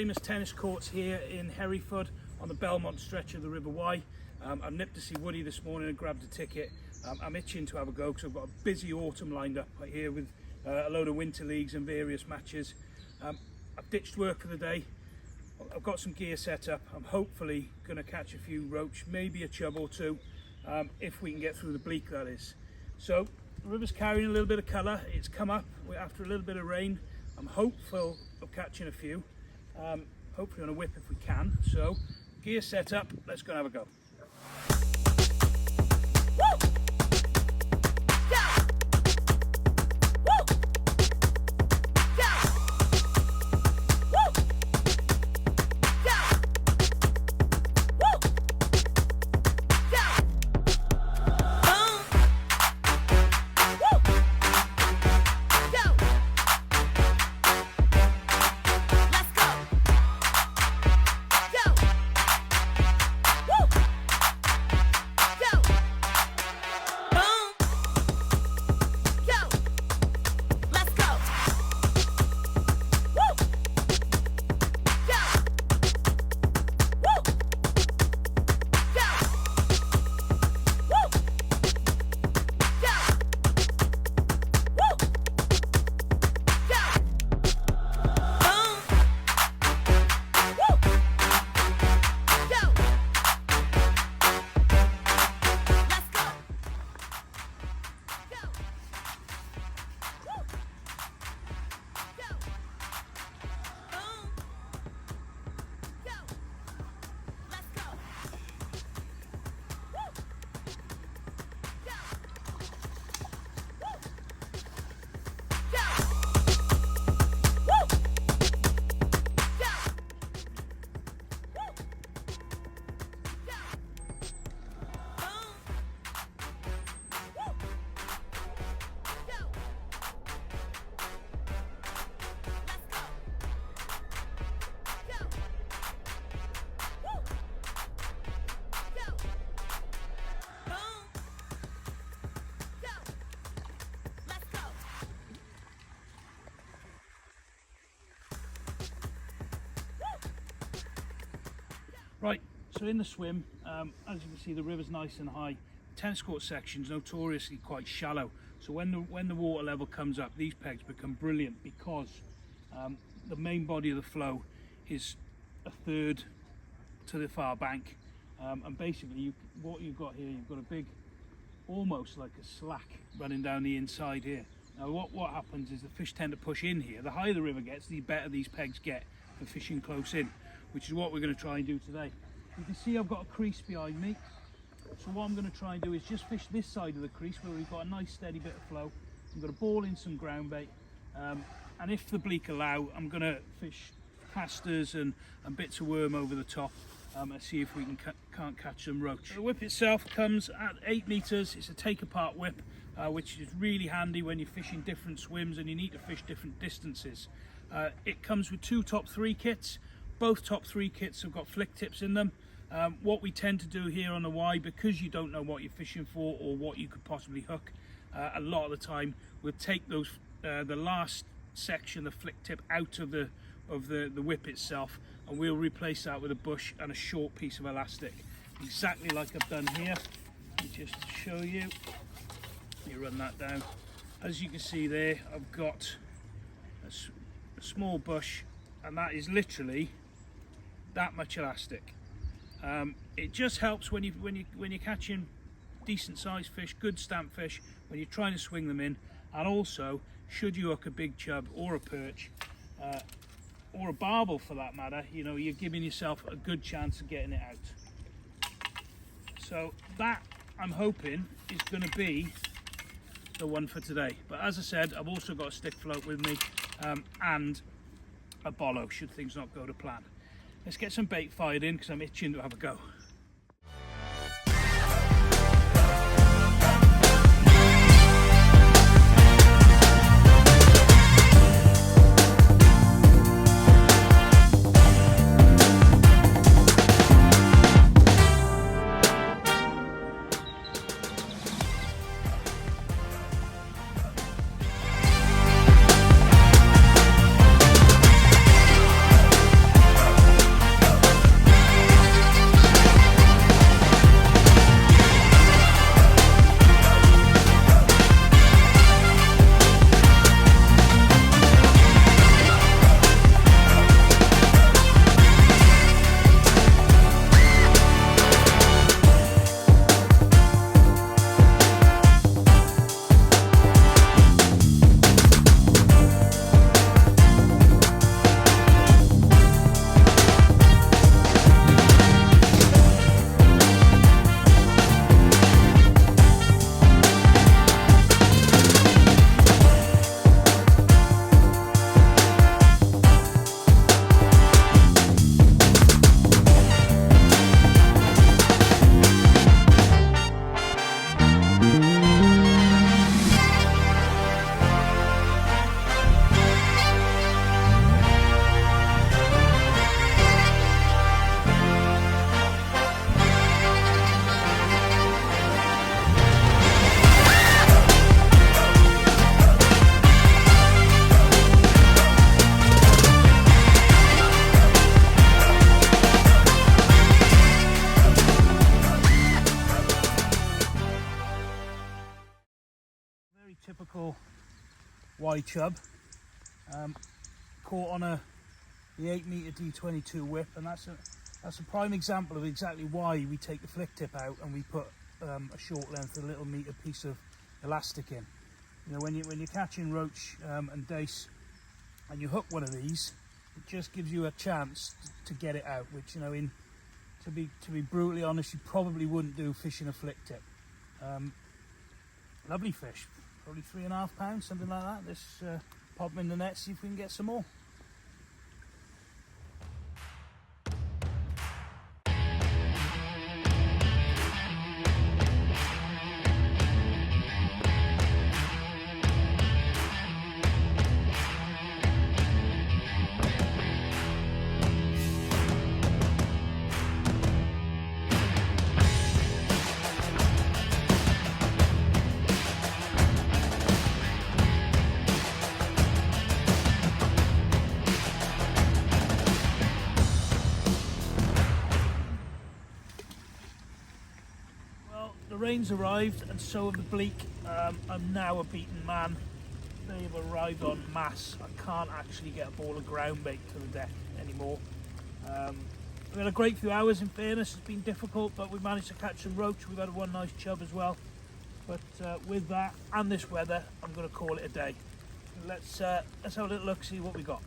famous tennis courts here in Hereford on the Belmont stretch of the River Wye. I've nipped to see Woody this morning and grabbed a ticket. I'm itching to have a go because I've got a busy autumn lined up right here with a load of winter leagues and various matches. I've ditched work for the day. I've got some gear set up. I'm hopefully going to catch a few roach, maybe a chub or two, if we can get through the bleak, that is. So the river's carrying a little bit of colour. It's come up after a little bit of rain. I'm hopeful of catching a few, hopefully on a whip if we can. So gear set up, let's go and have a go. Right, so in the swim, as you can see, the river's nice and high. The tennis court section's notoriously quite shallow, so when the water level comes up, these pegs become brilliant because the main body of the flow is a third to the far bank, and basically what you've got here, you've got a big, almost like a slack running down the inside here. Now what happens is the fish tend to push in here. The higher the river gets, the better these pegs get for fishing close in, which is what we're going to try and do today. You can see I've got a crease behind me, so what I'm going to try and do is just fish this side of the crease where we've got a nice steady bit of flow. I'm going to ball in some ground bait, and if the bleak allow, I'm going to fish casters and bits of worm over the top and see if we can't catch some roach. The whip itself comes at 8 meters. It's a take apart whip, which is really handy when you're fishing different swims and you need to fish different distances. It comes with 2 top 3 kits. Both top 3 kits have got flick tips in them. What we tend to do here on the Wye, because you don't know what you're fishing for or what you could possibly hook, a lot of the time we'll take those the last section, the flick tip, out of the whip itself, and we'll replace that with a bush and a short piece of elastic, exactly like I've done here. Let me just show you. You run that down. As you can see there, I've got a small bush, and that is literally that much elastic. It just helps when you're catching decent sized fish, good stamp fish, when you're trying to swing them in, and also should you hook a big chub or a perch or a barbel for that matter, you know, you're giving yourself a good chance of getting it out. So that, I'm hoping, is going to be the one for today. But as I said, I've also got a stick float with me and a bollo should things not go to plan. Let's get some bait fired in because I'm itching to have a go. Y chub, caught on the 8 metre D22 whip, and that's a prime example of exactly why we take the flick tip out and we put a short length, a little metre piece of elastic in. You know, when you're catching roach and dace, and you hook one of these, it just gives you a chance to get it out, which, you know, to be brutally honest, you probably wouldn't do fishing a flick tip. Lovely fish, probably 3.5 pounds, something like that. Let's pop them in the net, see if we can get some more. The rain's arrived, and so have the bleak. I'm now a beaten man. They have arrived en masse. I can't actually get a ball of ground bait to the deck anymore. We've had a great few hours, in fairness. It's been difficult, but we've managed to catch some roach. We've had one nice chub as well. But with that and this weather, I'm going to call it a day. Let's have a little look, see what we got.